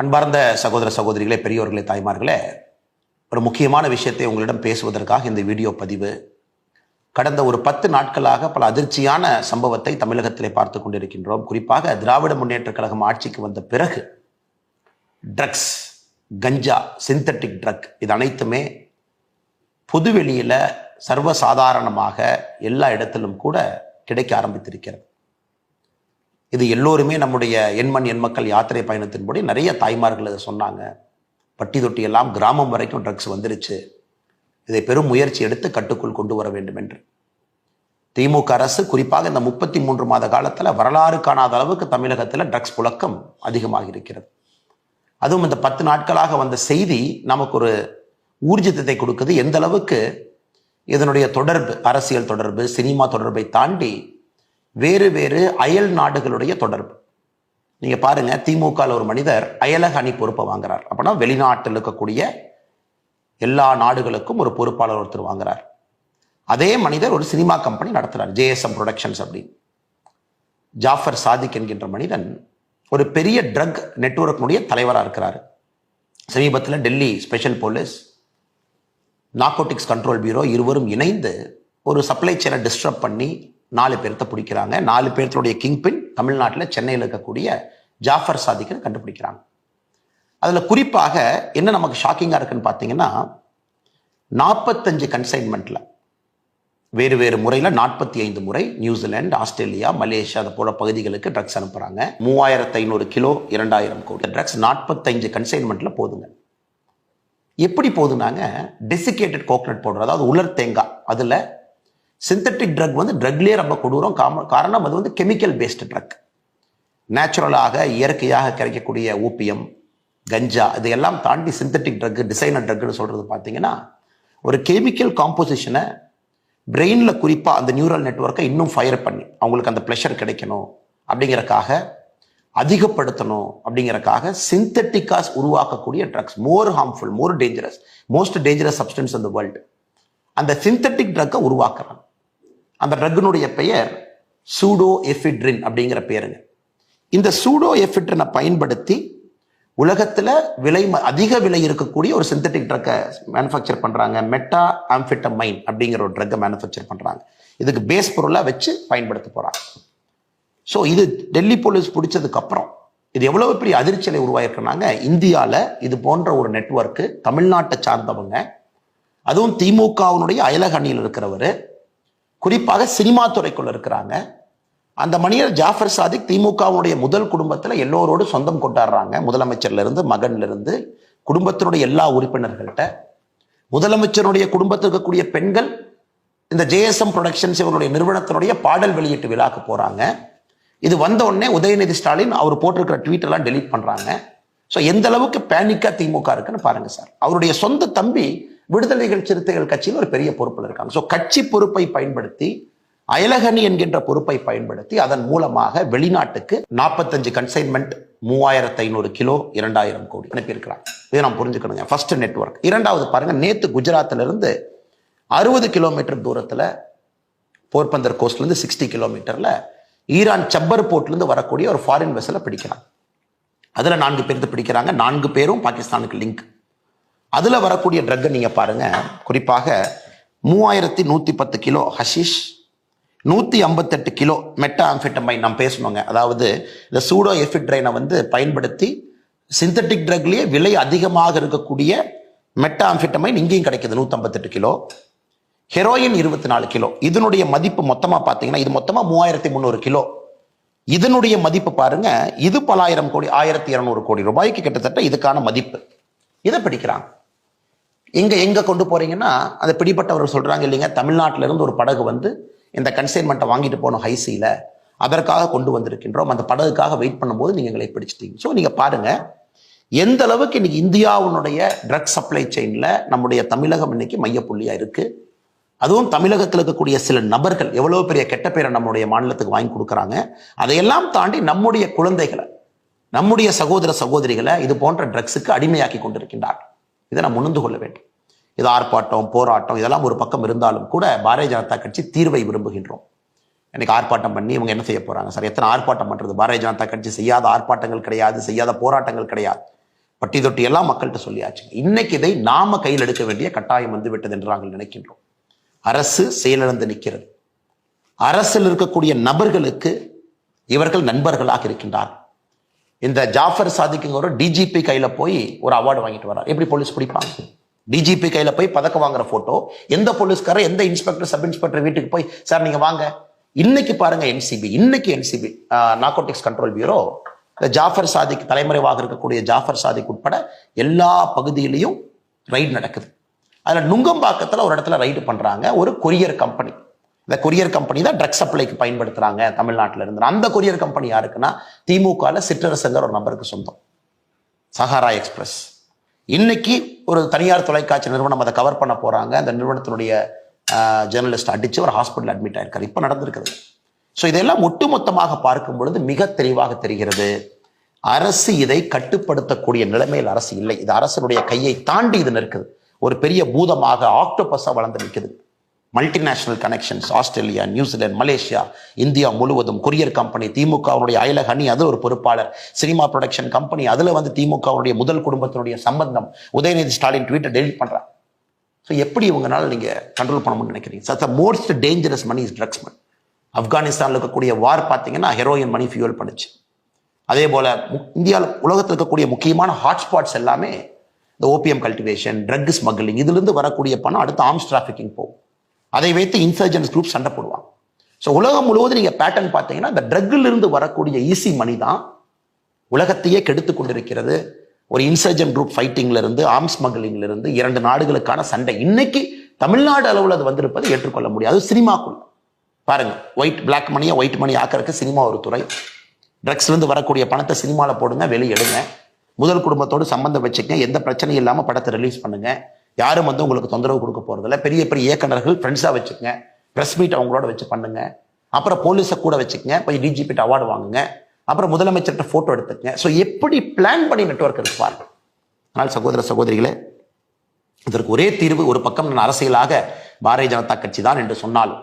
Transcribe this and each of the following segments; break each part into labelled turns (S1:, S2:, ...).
S1: அன்பார்ந்த சகோதர சகோதரிகளே, பெரியோர்களே, தாய்மார்களே, ஒரு முக்கியமான விஷயத்தை உங்களிடம் பேசுவதற்காக இந்த வீடியோ பதிவு. கடந்த ஒரு 10 நாட்களாக பல அதிர்ச்சியான சம்பவத்தை தமிழகத்திலே பார்த்து கொண்டிருக்கின்றோம். குறிப்பாக திராவிட முன்னேற்ற கழகம் ஆட்சிக்கு வந்த பிறகு ட்ரக்ஸ், கஞ்சா, சிந்தட்டிக் ட்ரக் இது அனைத்துமே பொதுவெளியில சர்வசாதாரணமாக எல்லா இடத்திலும் கூட கிடைக்க ஆரம்பித்திருக்கிறது. இது எல்லோருமே நம்முடைய எண்மண் எண்மக்கள் யாத்திரை பயணத்தின்படி நிறைய தாய்மார்கள் அதை சொன்னாங்க. பட்டி தொட்டி எல்லாம் கிராமம் வரைக்கும் ட்ரக்ஸ் வந்துருச்சு, இதை பெரும் முயற்சி எடுத்து கட்டுக்குள் கொண்டு வர வேண்டும் என்று. திமுக அரசு குறிப்பாக இந்த 33 மாத காலத்தில் வரலாறு காணாத அளவுக்கு தமிழகத்தில் ட்ரக்ஸ் புழக்கம் அதிகமாக இருக்கிறது. அதுவும் இந்த 10 நாட்களாக வந்த செய்தி நமக்கு ஒரு ஊர்ஜிதத்தை கொடுக்குது. எந்த அளவுக்கு இதனுடைய தொடர்பு, அரசியல் தொடர்பு, சினிமா தொடர்பை தாண்டி வேறு வேறு அயல் நாடுகளுடைய தொடர்பு. நீங்க பாருங்க, திமுக ஒரு மனிதர் அயலக அணி பொறுப்பை வாங்குறார். அப்படின்னா வெளிநாட்டில் இருக்கக்கூடிய எல்லா நாடுகளுக்கும் ஒரு பொறுப்பாளர் ஒருத்தர் வாங்குறார். அதே மனிதர் ஒரு சினிமா கம்பெனி நடத்துறார், JSM ப்ரொடக்ஷன்ஸ் அப்படின்னு. ஜாஃபர் சாதிக் என்கின்ற மனிதன் ஒரு பெரிய ட்ரக் நெட்வொர்க்கினுடைய தலைவராக இருக்கிறார். சமீபத்தில் Delhi special police, narcotics control bureau இருவரும் இணைந்து ஒரு சப்ளை செயினை டிஸ்டர்ப் பண்ணி 4 பேர்த்த பிடிக்கிறாங்க. 4 பேர்த்துடைய கிங்பின் தமிழ்நாட்டில் சென்னையில் இருக்கக்கூடிய ஜாஃபர் சாதிக்னு கண்டுபிடிக்கிறாங்க. அதில் குறிப்பாக என்ன நமக்கு ஷாக்கிங்காக இருக்குன்னு பார்த்தீங்கன்னா, 45 கன்சைன்மெண்ட்ல வேறு வேறு முறையில் 45 முறை நியூசிலாந்து, ஆஸ்திரேலியா, மலேசியா அது போல பகுதிகளுக்கு ட்ரக்ஸ் அனுப்புகிறாங்க. 3500 கிலோ, 2000 கோடி ட்ரக்ஸ் 45 கன்சைன்மெண்ட்ல போதுங்க. எப்படி போதுனாங்க, டெசிகேட்டட் கோகனட் பவுடர், அதாவது உலர் தேங்காய், அதில் சிந்தட்டிக் ட்ரக் ட்ரக்லேயே ரொம்ப கொடூரம். காரணம் அது கெமிக்கல் பேஸ்டு ட்ரக். நேச்சுரலாக இயற்கையாக கிடைக்கக்கூடிய ஊப்பியம், கஞ்சா இதையெல்லாம் தாண்டி சிந்தட்டிக் ட்ரக், டிசைனர் ட்ரக்னு சொல்றது பார்த்தீங்கன்னா ஒரு கெமிக்கல் காம்போசிஷனை பிரெயினில் குறிப்பாக அந்த நியூரல் நெட்வொர்க்கை இன்னும் ஃபயர் பண்ணி அவங்களுக்கு அந்த ப்ளஷர் கிடைக்கணும் அப்படிங்கிறக்காக, அதிகப்படுத்தணும் அப்படிங்கிறக்காக சிந்தட்டிக்காக உருவாக்கக்கூடிய drugs, more harmful, more dangerous, most dangerous substance in the world. அந்த சிந்தட்டிக் ட்ரக்கை உருவாக்குறாங்க. அந்த ட்ரக்கினுடைய பெயர் சூடோ எஃபிட்ரின் அப்படிங்கிற பேருங்க. இந்த சூடோ எஃபிட்ரினை பயன்படுத்தி உலகத்தில் அதிக விலை இருக்கக்கூடிய ஒரு சிந்தட்டிக் ட்ரக்கை மேனுஃபேக்சர் பண்றாங்க. மெட்டா ஆம்ஃபெட்டமைன் அப்படிங்கிற ஒரு ட்ரக்கை மேனுஃபேக்சர் பண்றாங்க. இதுக்கு பேஸ் பொருளாக வச்சு பயன்படுத்த போறாங்க. ஸோ இது டெல்லி போலீஸ் பிடிச்சதுக்கு அப்புறம் இது எவ்வளவு பெரிய அதிர்ச்சியை உருவாயிருக்கிறாங்க. இந்தியாவில் இது போன்ற ஒரு நெட்வொர்க்கு தமிழ்நாட்டை சார்ந்தவங்க, அதுவும் திமுகவினுடைய அயலக அணியில் இருக்கிறவர், குறிப்பாக சினிமா துறைக்குள்ள இருக்கிறாங்க. அந்த மனிதர் ஜாஃபர் சாதிக் திமுகவுடைய முதல் குடும்பத்தில் எல்லோரோடு சொந்தம் கொண்டாடுறாங்க. முதலமைச்சர்ல இருந்து, மகன்ல இருந்து, குடும்பத்தினுடைய எல்லா உறுப்பினர்கள்ட்ட. முதலமைச்சருடைய குடும்பத்தில் இருக்கக்கூடிய பெண்கள் இந்த JSM ப்ரொடக்ஷன்ஸ் இவருடைய நிறுவனத்தினுடைய பாடல் வெளியீட்டு விழாக்கு போறாங்க. இது வந்த உடனே உதயநிதி ஸ்டாலின் அவர் போட்டிருக்கிற ட்வீட் எல்லாம் டெலீட் பண்றாங்க. ஸோ எந்த அளவுக்கு பேனிக்கா திமுக இருக்குன்னு பாருங்க சார். அவருடைய சொந்த தம்பி விடுதலைகள் சிறுத்தைகள் கட்சியில் ஒரு பெரிய பொறுப்பில் இருக்காங்க. ஸோ கட்சி பொறுப்பை பயன்படுத்தி, அயலகணி என்கின்ற பொறுப்பை பயன்படுத்தி அதன் மூலமாக வெளிநாட்டுக்கு 45 கன்சைன்மெண்ட், 3500 கிலோ, 2000 கோடி அனுப்பியிருக்கிறாங்க. இதை நாம் புரிஞ்சுக்கணுங்க. First network. இரண்டாவது பாருங்க, நேத்து குஜராத்ல இருந்து 60 கிலோமீட்டர் தூரத்துல, போர்பந்தர் கோஸ்ட்ல இருந்து 60 கிலோமீட்டர்ல ஈரான் சப்பர் போர்ட்ல இருந்து வரக்கூடிய ஒரு ஃபாரின் வெசலை பிடிக்கிறாங்க. அதுல 4 பேர்த்து பிடிக்கிறாங்க. 4 பேரும் பாகிஸ்தானுக்கு லிங்க். அதுல வரக்கூடிய ட்ரக்கை நீங்க பாருங்க. குறிப்பாக 3110 kilo hashish, 158 kilo meta amphetamine. நாம் பேசணுங்க. அதாவது இந்த சூடோ எஃபிட்ரைனை பயன்படுத்தி சிந்தட்டிக் ட்ரக்லயே விலை அதிகமாக இருக்கக்கூடிய மெட்டா ஆம்ஃபெட்டமைன் இங்கேயும் கிடைக்குது. 158 கிலோ. Heroin 24 kilo. இதனுடைய மதிப்பு மொத்தமா பாத்தீங்கன்னா, இது மொத்தமா 3300 கிலோ. இதனுடைய மதிப்பு பாருங்க, இது பல ஆயிரம் கோடி, 1200 கோடி ரூபாய்க்கு கிட்டத்தட்ட இதுக்கான மதிப்பு. இதை பிடிக்கிறாங்க. எங்க கொண்டு போறீங்கன்னா, அதை பிடிப்பட்டவர் சொல்றாங்க, இல்லைங்க, தமிழ்நாட்டில இருந்து ஒரு படகு இந்த கன்சைன்மெண்ட்டை வாங்கிட்டு போனோம் ஹைசியில, அதற்காக கொண்டு வந்திருக்கின்றோம், அந்த படகுக்காக வெயிட் பண்ணும்போது நீங்க எங்களை பிடிச்சிட்டீங்க. ஸோ நீங்க பாருங்க எந்த அளவுக்கு இன்னைக்கு இந்தியாவுடைய ட்ரக் சப்ளை செயின்ல நம்முடைய தமிழகம் இன்னைக்கு மையப்புள்ளியா இருக்கு. அதுவும் தமிழகத்தில் இருக்கக்கூடிய சில நபர்கள் எவ்வளவு பெரிய கெட்ட பேரை நம்முடைய மாநிலத்துக்கு வாங்கி கொடுக்குறாங்க. அதையெல்லாம் தாண்டி நம்முடைய குழந்தைகளை, நம்முடைய சகோதர சகோதரிகளை இது போன்ற ட்ரக்ஸுக்கு அடிமையாக்கி கொண்டிருக்கின்றார்கள். இதை நாம் உணர்ந்து கொள்ள வேண்டும். இது ஆர்ப்பாட்டம், போராட்டம் இதெல்லாம் ஒரு பக்கம் இருந்தாலும் கூட பாரதிய ஜனதா கட்சி தீர்வை விரும்புகின்றோம். எனக்கு ஆர்ப்பாட்டம் பண்ணி இவங்க என்ன செய்ய போறாங்க சார்? எத்தனை ஆர்ப்பாட்டம் பண்றது? பாரதிய ஜனதா கட்சி செய்யாத ஆர்ப்பாட்டங்கள் கிடையாது, செய்யாத போராட்டங்கள் கிடையாது. பட்டி தொட்டி எல்லாம் மக்கள்கிட்ட சொல்லியாச்சு. இன்னைக்கு இதை நாம கையில் எடுக்க வேண்டிய கட்டாயம் வந்து விட்டது என்று நாங்கள் நினைக்கின்றோம். அரசு செயலிழந்து நிற்கிறது. அரசில் இருக்கக்கூடிய நபர்களுக்கு இவர்கள் நண்பர்களாக இருக்கின்றார். இந்த ஜாஃபர் சாதிக்குங்க ஒரு டிஜிபி கையில போய் ஒரு அவார்டு வாங்கிட்டு வர்றார். எப்படி போலீஸ் பிடிப்பாங்க? டிஜிபி கையில போய் பதக்கம் வாங்குற போட்டோ, எந்த போலீஸ்காரர் எந்த இன்ஸ்பெக்டர் சப் இன்ஸ்பெக்டர் வீட்டுக்கு போய் சார் நீங்க வாங்க. இன்னைக்கு பாருங்க NCB narcotics control bureau Jafar Sadiq தலைமறைவாக இருக்கக்கூடிய ஜாஃபர் சாதிக் உட்பட எல்லா பகுதியிலையும் ரைடு நடக்குது. அதுல நுங்கம்பாக்கத்துல ஒரு இடத்துல ரைடு பண்றாங்க. ஒரு கொரியர் கம்பெனி, இந்த கொரியர் கம்பெனி தான் ட்ரக் சப்ளைக்கு பயன்படுத்துறாங்க தமிழ்நாட்டில இருந்து. அந்த கொரியர் கம்பெனி யாருக்குன்னா திமுக சிற்றரசங்கர் ஒரு நபருக்கு சொந்தம், சஹாரா எக்ஸ்பிரஸ். இன்னைக்கு ஒரு தனியார் தொலைக்காட்சி நிறுவனம் அதை கவர் பண்ண போறாங்க. அந்த நிறுவனத்தினுடைய ஜேர்னலிஸ்ட் அடிச்சு ஒரு ஹாஸ்பிட்டல் அட்மிட் ஆயிருக்காரு. இப்ப நடந்திருக்கிறது. ஸோ இதெல்லாம் ஒட்டுமொத்தமாக பார்க்கும் பொழுது மிக தெளிவாக தெரிகிறது, அரசு இதை கட்டுப்படுத்தக்கூடிய நிலைமையில் அரசு இல்லை. இது அரசனுடைய கையை தாண்டி இது நிற்குது. ஒரு பெரிய பூதமாக ஆக்டோபஸா வளர்ந்து நிற்குது. Multinational connections, Australia, New Zealand, Malaysia, India முழுவதும் கொரியர் கம்பெனி, திமுகவுடைய அயலக அணி, அது ஒரு பொறுப்பாளர், சினிமா ப்ரொடக்ஷன் கம்பெனி, அதுல திமுகவுடைய முதல் குடும்பத்தினுடைய சம்பந்தம். உதயநிதி ஸ்டாலின் ட்வீட்டை டெலிட் பண்றாங்க. ஸோ எப்படி இவங்கனால நீங்க கண்ட்ரோல் பண்ண முடியும்னு நினைக்கிறீங்க? சத்த most dangerous money is drugs money. ஆப்கானிஸ்தானில் இருக்கக்கூடிய வார் பார்த்தீங்கன்னா ஹெரோயின் மணி ஃபியூல் பண்ணுச்சு. அதே போல இந்தியாவில் உலகத்தில் இருக்கக்கூடிய முக்கியமான ஹாட்ஸ்பாட்ஸ் எல்லாமே இந்த ஓபிஎம் கல்டிவேஷன், ட்ரக் ஸ்மக்லிங், இதுலேருந்து வரக்கூடிய பணம் அடுத்து ஆர்ம்ஸ் டிராஃபிக்கிங் போகும். அதை வைத்து இன்சர்ஜென்ஸ் குரூப் சண்டை போடுவாங்க. ஸோ உலகம் முழுவதும் நீங்கள் பேட்டர்ன் பார்த்தீங்கன்னா இந்த ட்ரக்கிலிருந்து வரக்கூடிய ஈஸி மணி தான் உலகத்தையே கெடுத்து கொண்டிருக்கிறது. ஒரு இன்சர்ஜென்ட் குரூப் ஃபைட்டிங்ல இருந்து, ஆர்ம்ஸ் ஸ்மக்லிங்ல இருந்து 2 நாடுகளுக்கான சண்டை இன்னைக்கு தமிழ்நாடு அளவில் அது வந்திருப்பது ஏற்றுக்கொள்ள முடியாது. சினிமாக்குள்ள பாருங்க, பிளாக் மணியை ஒயிட் மணி ஆக்கிறதுக்கு சினிமா ஒரு துறை. ட்ரக்ஸ்ல இருந்து வரக்கூடிய பணத்தை சினிமாவில் போடுங்க, வெளியே எடுங்க, முதல் குடும்பத்தோடு சம்பந்தம் வச்சுக்கங்க, எந்த பிரச்சனையும் இல்லாமல் படத்தை ரிலீஸ் பண்ணுங்க, யாரும் உங்களுக்கு தொந்தரவு கொடுக்க போறதில்ல, பெரிய பெரிய இயக்குநர்கள் ஃப்ரெண்ட்ஸாக வச்சுக்கங்க, ப்ரெஸ் மீட் அவங்களோட வச்சு பண்ணுங்க, அப்புறம் போலீஸை கூட வச்சுக்கங்க, போய் டிஜிபிட்ட அவார்டு வாங்குங்க, அப்புறம் முதலமைச்சர்கிட்ட போட்டோ எடுத்துக்கங்க. ஸோ எப்படி பிளான் பண்ணி நெட்வொர்க் இருப்பார். ஆனால் சகோதர சகோதரிகளே, இதற்கு ஒரே தீர்வு, ஒரு பக்கம் நான் அரசியலாக பாரதிய ஜனதா கட்சி தான் என்று சொன்னாலும்,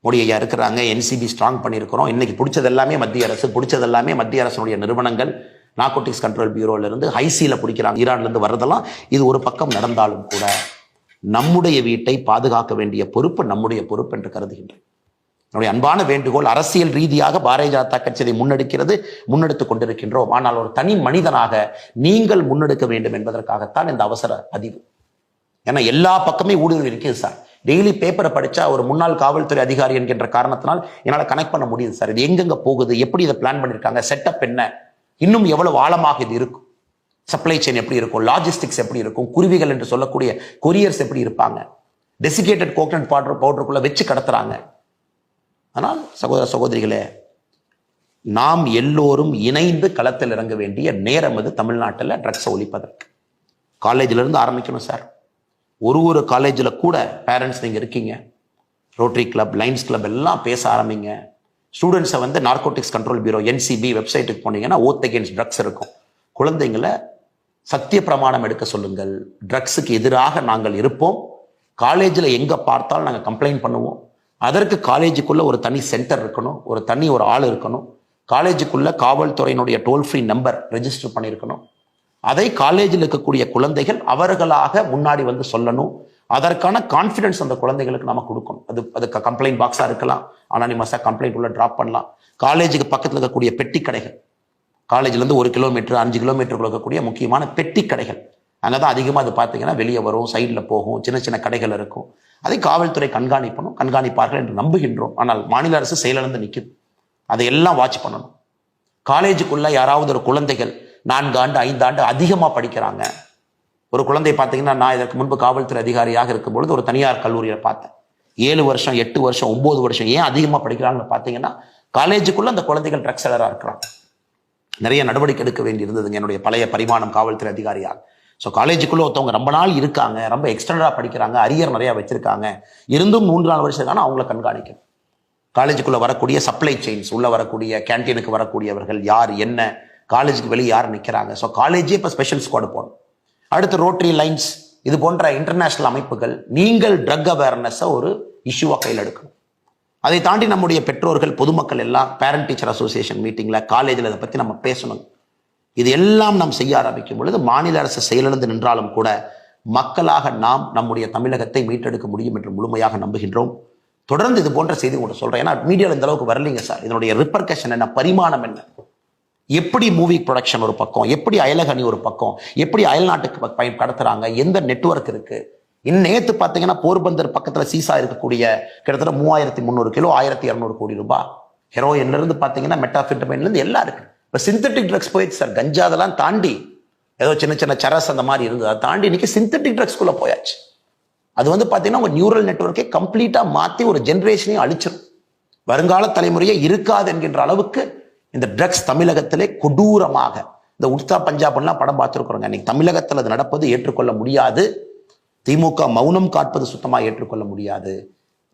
S1: மோடி ஐயா இருக்கிறாங்க, என்சிபி ஸ்ட்ராங் பண்ணியிருக்கிறோம், இன்னைக்கு பிடிச்சது எல்லாமே மத்திய அரசு, பிடிச்சது எல்லாமே மத்திய அரசுடைய நிறுவனங்கள், நார்கோட்டிக்ஸ் கண்ட்ரோல் பியூரோல இருந்து ஹைசியில பிடிக்கிறாங்க, ஈரான்ல இருந்து வர்றதெல்லாம். இது ஒரு பக்கம் நடந்தாலும் கூட நம்முடைய வீட்டை பாதுகாக்க வேண்டிய பொறுப்பு நம்முடைய பொறுப்பு என்று கருதுகின்றேன். என்னுடைய அன்பான வேண்டுகோள், அரசியல் ரீதியாக பாரதிய ஜனதா கட்சியை முன்னெடுத்துக் கொண்டிருக்கின்றோம். ஆனால் ஒரு தனி மனிதனாக நீங்கள் முன்னெடுக்க வேண்டும் என்பதற்காகத்தான் இந்த அவசர பதிவு. ஏன்னா எல்லா பக்கமே ஊடுருவி இருக்குது சார். டெய்லி பேப்பரை படிச்சா ஒரு முன்னாள் காவல்துறை அதிகாரி என்கின்ற காரணத்தினால் என்னால் கனெக்ட் பண்ண முடியுது சார். இது எங்கெங்க போகுது, எப்படி இதை பிளான் பண்ணியிருக்காங்க, செட்டப் என்ன, இன்னும் எவ்வளவு ஆழமாக இது இருக்கும், சப்ளை செயின் எப்படி இருக்கும், லாஜிஸ்டிக்ஸ் எப்படி இருக்கும், குருவிகள் என்று சொல்லக்கூடிய கொரியர்ஸ் எப்படி இருப்பாங்க, டெசிகேட்டட் கோகனட் பவுடருக்குள்ள வச்சு கடத்துறாங்க. ஆனால் சகோதர சகோதரிகளே, நாம் எல்லோரும் இணைந்து களத்தில் இறங்க வேண்டிய நேரம் இது. தமிழ்நாட்டில் ட்ரக்ஸை ஒழிப்பதற்கு காலேஜில் இருந்து ஆரம்பிக்கணும் சார். ஒரு காலேஜில் கூட பேரண்ட்ஸ் நீங்கள் இருக்கீங்க, ரோட்டரி கிளப், லைன்ஸ் கிளப் எல்லாம் பேச ஆரம்பிங்க. ஸ்டூடெண்ட்ஸை நார்கோட்டிக்ஸ் கண்ட்ரோல் பியூரோ என்சிபி வெப்சைட்டுக்கு போனீங்கன்னா ஓத் அகேன்ஸ்ட் ட்ரக்ஸ் இருக்கும். குழந்தைங்களை சத்திய பிரமாணம் எடுக்க சொல்லுங்கள். ட்ரக்ஸுக்கு எதிராக நாங்கள் இருப்போம். காலேஜில் எங்கே பார்த்தாலும் நாங்கள் கம்ப்ளைண்ட் பண்ணுவோம். அதற்கு காலேஜுக்குள்ள ஒரு தனி சென்டர் இருக்கணும், ஒரு ஆள் இருக்கணும். காலேஜுக்குள்ள காவல்துறையினுடைய டோல் ஃப்ரீ நம்பர் ரெஜிஸ்டர் பண்ணியிருக்கணும். அதை காலேஜில் இருக்கக்கூடிய குழந்தைகள் அவர்களாக முன்னாடி சொல்லணும். அதற்கான கான்ஃபிடன்ஸ் அந்த குழந்தைகளுக்கு நம்ம கொடுக்கணும். அதுக்கு கம்ப்ளைண்ட் பாக்ஸாக இருக்கலாம், அனானிமஸாக கம்ப்ளைண்ட் உள்ள ட்ராப் பண்ணலாம். காலேஜுக்கு பக்கத்தில் இருக்கக்கூடிய பெட்டி கடைகள், காலேஜ்லேருந்து 1 கிலோமீட்டர் 5 கிலோமீட்டருக்குள்ள இருக்கக்கூடிய முக்கியமான பெட்டி கடைகள், அங்கே தான் அதிகமாக அது பார்த்தீங்கன்னா வெளியே வரும், சைடில் போகும், சின்ன சின்ன கடைகள் இருக்கும். அதை காவல்துறை கண்காணிப்பார்கள் என்று நம்புகின்றோம். ஆனால் மாநில அரசு செயலிழந்து நிற்குது. அதையெல்லாம் வாட்ச் பண்ணணும். காலேஜுக்குள்ள யாராவது ஒரு குழந்தைகள் 4 ஆண்டு 5 ஆண்டு அதிகமாக படிக்கிறாங்க. ஒரு குழந்தை பார்த்தீங்கன்னா, நான் இதற்கு முன்பு காவல்துறை அதிகாரியாக இருக்கும்பொழுது ஒரு தனியார் கல்லூரியில் பார்த்தேன். 7 வருஷம் 8 வருஷம் 9 வருஷம் ஏன் அதிகமாக படிக்கிறாங்கன்னு பார்த்தீங்கன்னா, காலேஜுக்குள்ள அந்த குழந்தைகள் ட்ரக்ஸ் செல்லராக இருக்கிறாங்க. நிறைய நடவடிக்கை எடுக்க வேண்டி இருந்ததுங்க என்னுடைய பழைய பரிமாணம் காவல்துறை அதிகாரியாக. ஸோ காலேஜுக்குள்ள ஒருத்தவங்க ரொம்ப நாள் இருக்காங்க, ரொம்ப எக்ஸ்டெண்டடாக படிக்கிறாங்க, அரியர் நிறையா வச்சிருக்காங்க, இருந்தும் 3-4 வருஷம் இருக்காங்க, அவங்கள கண்காணிக்கணும். காலேஜுக்குள்ள வரக்கூடிய சப்ளை செயின்ஸ், உள்ள வரக்கூடிய கேன்டீனுக்கு வரக்கூடியவர்கள் யார், என்ன, காலேஜுக்கு வெளியே யார் நிற்கிறாங்க. ஸோ காலேஜே இப்போ ஸ்பெஷல் ஸ்குவாட் போகணும். அடுத்து ரோட்டரி, லைன்ஸ், இது போன்ற இன்டர்நேஷனல் அமைப்புகள் நீங்கள் ட்ரக் அவேர்னஸை ஒரு இஷ்யூவாக கையில் எடுக்கணும். அதை தாண்டி நம்முடைய பெற்றோர்கள், பொதுமக்கள் எல்லாம் பேரண்ட் டீச்சர் அசோசியேஷன் மீட்டிங்கில், காலேஜில் இதை பற்றி நம்ம பேசணும். இது எல்லாம் நாம் செய்ய ஆரம்பிக்கும் பொழுது மாநில அரசு செயலிழந்து நின்றாலும் கூட மக்களாக நாம் நம்முடைய தமிழகத்தை மீட்டெடுக்க முடியும் என்று முழுமையாக நம்புகின்றோம். தொடர்ந்து இது போன்ற செய்தி உங்கள்கிட்ட சொல்றேன். ஏன்னா மீடியாவில் இந்த அளவுக்கு வரலைங்க சார். இதனுடைய ரிப்பர்கஷன் என்ன, பரிமாணம் என்ன, எப்படி மூவி ப்ரொடக்ஷன் ஒரு பக்கம், எப்படி அயலகணி ஒரு பக்கம், எப்படி அயல்நாட்டுக்கு கடத்துறாங்க, எந்த நெட்வொர்க் இருக்கு. நேற்று பார்த்தீங்கன்னா போர்பந்தர் பக்கத்துல சீசா இருக்கக்கூடிய கிட்டத்தட்ட 3300 கிலோ 1200 கோடி ரூபாய் ஹெரோயின்ல இருந்து பார்த்தீங்கன்னா மெட்டாஃபெட்டமைன்ல இருந்து எல்லாம் இருக்கு. இப்போ சிந்தட்டிக் ட்ரக்ஸ் போயிடுச்சு சார். கஞ்சா அதெல்லாம் தாண்டி ஏதோ சின்ன சின்ன சரஸ் அந்த மாதிரி இருந்தது, அதை தாண்டி இன்னைக்கு சிந்தட்டிக் ட்ரக்ஸ்குள்ள போயாச்சு. அது பார்த்தீங்கன்னா உங்க நியூரல் நெட்வொர்க்கை கம்ப்ளீட்டா மாத்தி ஒரு ஜென்ரேஷனையும் அழிச்சிடும். வருங்கால தலைமுறையே இருக்காது என்கின்ற அளவுக்கு இந்த ட்ரக்ஸ் தமிழகத்திலே கொடூரமாக, இந்த உட்சா பஞ்சாப்லாம் படம் பார்த்துருக்குறோங்க. இன்னைக்கு தமிழகத்தில் அது நடப்பது ஏற்றுக்கொள்ள முடியாது. திமுக மௌனம் காட்பது சுத்தமாக ஏற்றுக்கொள்ள முடியாது.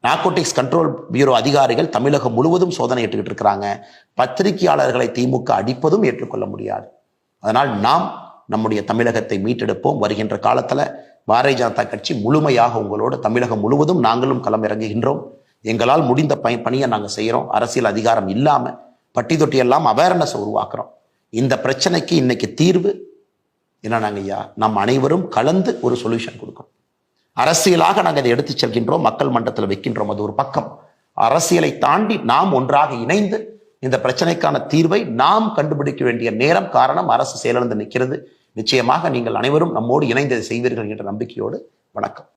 S1: நார்கோட்டிக்ஸ் கண்ட்ரோல் பியூரோ அதிகாரிகள் தமிழகம் முழுவதும் சோதனை ஏற்றுக்கிட்டு இருக்கிறாங்க. பத்திரிகையாளர்களை திமுக அடிப்பதும் ஏற்றுக்கொள்ள முடியாது. அதனால் நாம் நம்முடைய தமிழகத்தை மீட்டெடுப்போம். வருகின்ற காலத்துல பாரதிய ஜனதா கட்சி முழுமையாக உங்களோடு தமிழகம் முழுவதும் நாங்களும் களம் இறங்குகின்றோம். எங்களால் முடிந்த பணியை நாங்கள் செய்யறோம். அரசியல் அதிகாரம் இல்லாம பட்டி தொட்டி எல்லாம் அவேர்னஸ் உருவாக்குறோம். இந்த பிரச்சனைக்கு இன்னைக்கு தீர்வு என்னன்னாங்க ஐயா, நம் அனைவரும் கலந்து ஒரு சொல்யூஷன் கொடுக்கணும். அரசியலாக நாங்கள் இதை எடுத்து செல்கின்றோம், மக்கள் மன்றத்தில் வைக்கின்றோம். அது ஒரு பக்கம். அரசியலை தாண்டி நாம் ஒன்றாக இணைந்து இந்த பிரச்சனைக்கான தீர்வை நாம் கண்டுபிடிக்க வேண்டிய நேரம், காரணம் அரசு செயலிழந்து நிற்கிறது. நிச்சயமாக நீங்கள் அனைவரும் நம்மோடு இணைந்து செய்வீர்கள் என்ற நம்பிக்கையோடு வணக்கம்.